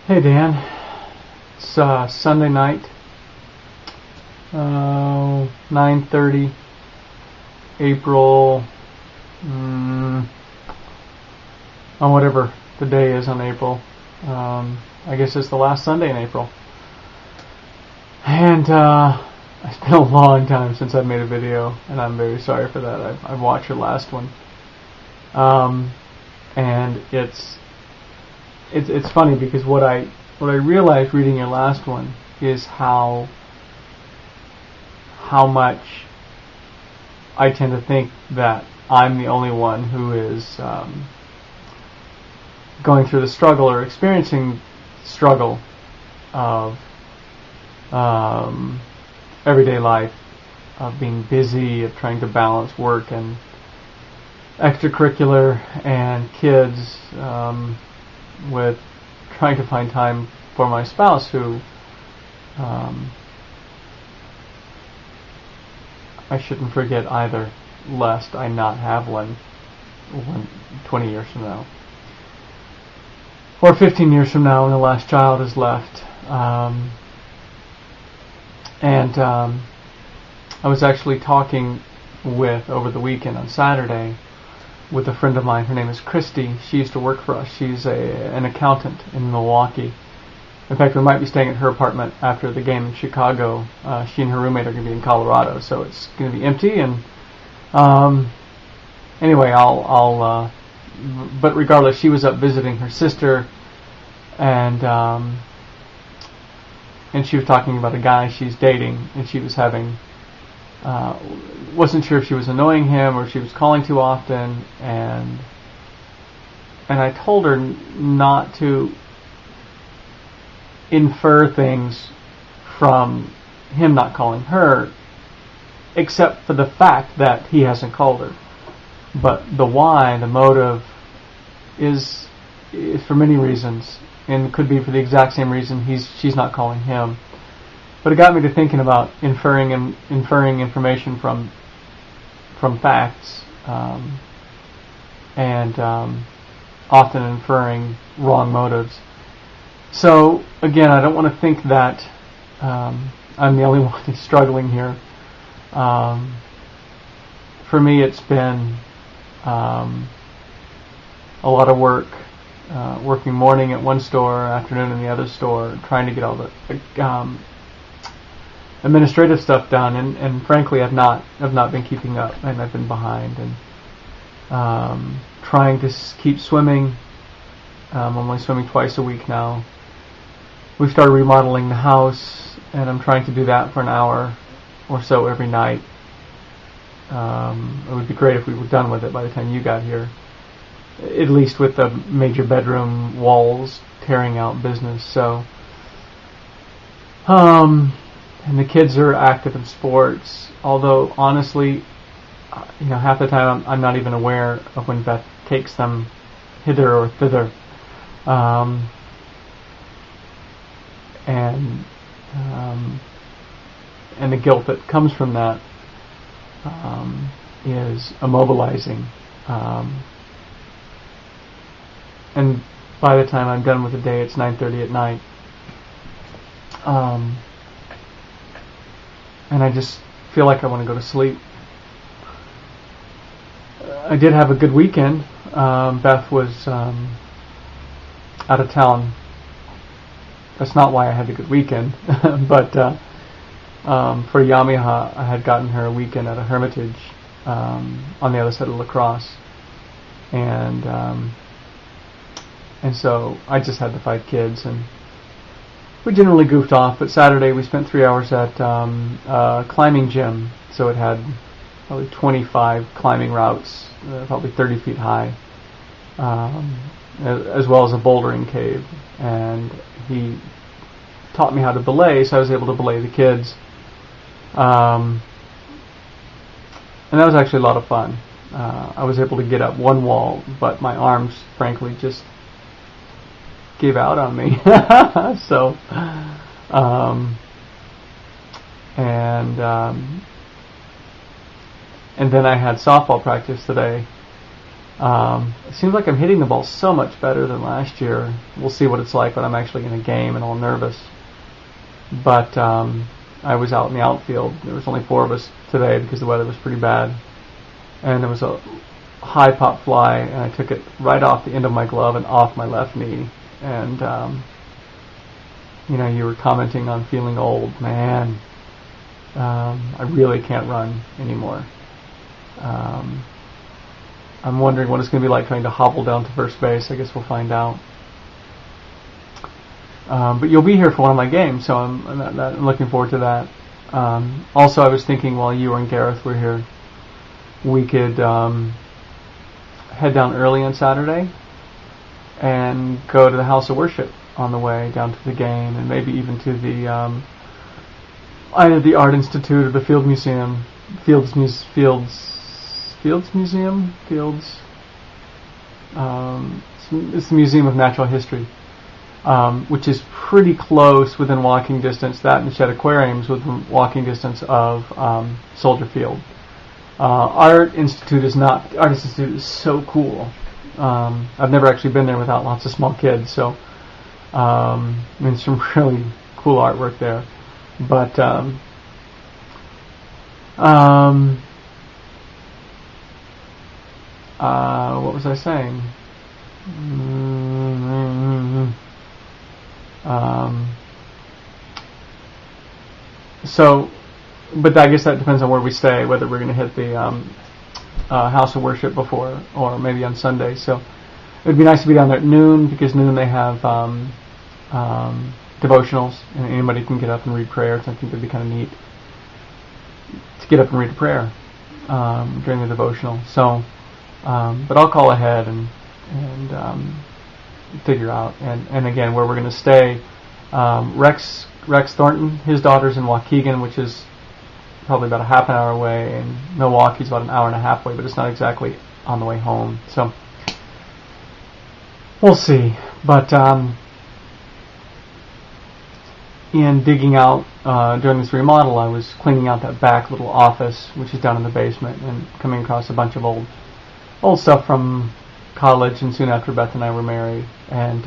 Hey Dan, it's Sunday night, 9:30, April, on whatever the day is on April. I guess it's the last Sunday in April. And it's been a long time since I've made a video, and I'm very sorry for that. I've watched your last one. And it's funny because what I realized reading your last one is how much I tend to think that I'm the only one who is going through the struggle or experiencing struggle of everyday life, of being busy, of trying to balance work and extracurricular and kids, with trying to find time for my spouse, who I shouldn't forget either, lest I not have one 20 years from now, or 15 years from now when the last child is left. I was actually talking over the weekend on Saturday with a friend of mine. Her name is Christy. She used to work for us. She's an accountant in Milwaukee. In fact, we might be staying at her apartment after the game in Chicago. She and her roommate are going to be in Colorado, so it's going to be empty. And anyway, but regardless, she was up visiting her sister, and she was talking about a guy she's dating, and she was wasn't sure if she was annoying him or if she was calling too often, and I told her not to infer things from him not calling her, except for the fact that he hasn't called her. But the why, the motive, is for many reasons, and it could be for the exact same reason she's not calling him. But it got me to thinking about inferring information from facts, and often inferring wrong motives. So again, I don't want to think that I'm the only one who's struggling here. For me, it's been a lot of work, working morning at one store, afternoon in the other store, trying to get all the administrative stuff done, and frankly, I've not been keeping up, and I've been behind, and trying to keep swimming. I'm only swimming twice a week now. We've started remodeling the house, and I'm trying to do that for an hour or so every night. It would be great if we were done with it by the time you got here, at least with the major bedroom walls tearing out business. So, and the kids are active in sports, although honestly, half the time I'm not even aware of when Beth takes them hither or thither. And the guilt that comes from that is immobilizing. And by the time I'm done with the day, it's 9:30 at night. And I just feel like I want to go to sleep. I did have a good weekend. Beth was out of town. That's not why I had a good weekend, but for Yamiha, I had gotten her a weekend at a hermitage on the other side of La Crosse, and so I just had the 5 kids, and we generally goofed off. But Saturday we spent 3 hours at a climbing gym, so it had probably 25 climbing routes, probably 30 feet high, as well as a bouldering cave. And he taught me how to belay, so I was able to belay the kids. And that was actually a lot of fun. I was able to get up one wall, but my arms, frankly, just gave out on me. So, and then I had softball practice today, It seems like I'm hitting the ball so much better than last year. We'll see what it's like when I'm actually in a game and all nervous. But I was out in the outfield. There was only 4 of us today because the weather was pretty bad. And there was a high pop fly, and I took it right off the end of my glove and off my left knee. And, you were commenting on feeling old. Man, I really can't run anymore. I'm wondering what it's going to be like trying to hobble down to first base. I guess we'll find out. But you'll be here for one of my games, so I'm looking forward to that. Also, I was thinking while you and Gareth were here, we could head down early on Saturday and go to the House of Worship on the way down to the game, and maybe even to the either the Art Institute or the Fields Museum. It's the Museum of Natural History, which is pretty close within walking distance. That and Shed Aquariums within walking distance of Soldier Field. Art Institute is not. Art Institute is so cool. I've never actually been there without lots of small kids, so some really cool artwork there. But what was I saying? But I guess that depends on where we stay, whether we're going to hit the House of Worship before, or maybe on Sunday. So it would be nice to be down there at noon, because noon they have devotionals, and anybody can get up and read prayers. I think it'd be kind of neat to get up and read a prayer during the devotional. So, but I'll call ahead and figure out. And again, where we're going to stay, Rex Thornton, his daughter's in Waukegan, which is probably about a half an hour away, and Milwaukee's about an hour and a half away, but it's not exactly on the way home. So we'll see. But in digging out during this remodel, I was cleaning out that back little office, which is down in the basement, and coming across a bunch of old stuff from college and soon after Beth and I were married. And it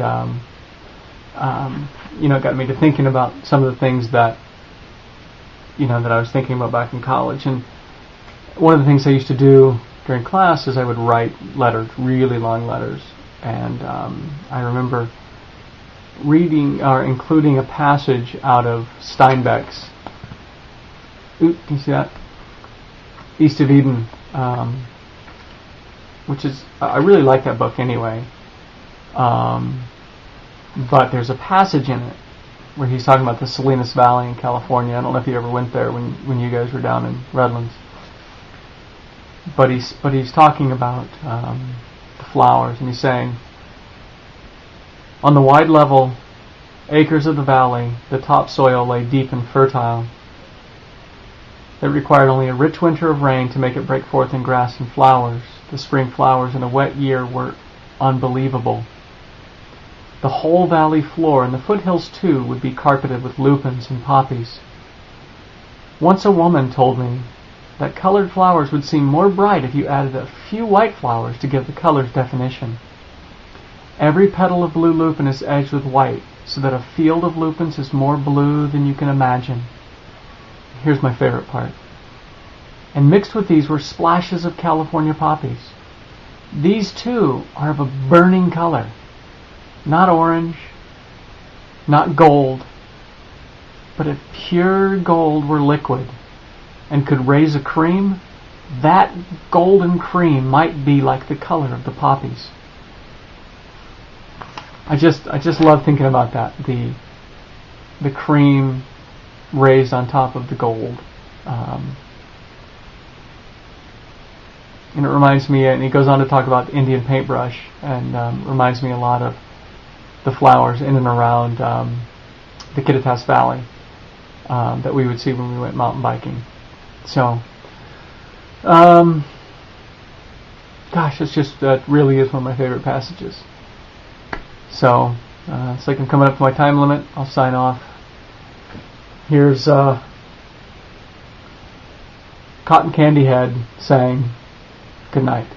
got me to thinking about some of the things that that I was thinking about back in college. And one of the things I used to do during class is I would write letters, really long letters. And I remember reading or including a passage out of Steinbeck's, can you see that? East of Eden, which is, I really like that book anyway. But there's a passage in it where he's talking about the Salinas Valley in California. I don't know if you ever went there when you guys were down in Redlands. But he's talking about the flowers, and he's saying, on the wide level acres of the valley, the topsoil lay deep and fertile. It required only a rich winter of rain to make it break forth in grass and flowers. The spring flowers in a wet year were unbelievable. The whole valley floor, and the foothills too, would be carpeted with lupins and poppies. Once a woman told me that colored flowers would seem more bright if you added a few white flowers to give the color's definition. Every petal of blue lupin is edged with white, so that a field of lupins is more blue than you can imagine. Here's my favorite part. And mixed with these were splashes of California poppies. These too are of a burning color. Not orange, not gold, but if pure gold were liquid and could raise a cream, that golden cream might be like the color of the poppies. I just love thinking about that. The cream raised on top of the gold. And it reminds me, and he goes on to talk about Indian paintbrush, and reminds me a lot of the flowers in and around the Kittitas Valley that we would see when we went mountain biking. So, gosh, it's just, that really is one of my favorite passages. So, it's like I'm coming up to my time limit. I'll sign off. Here's Cotton Candy Head saying good night.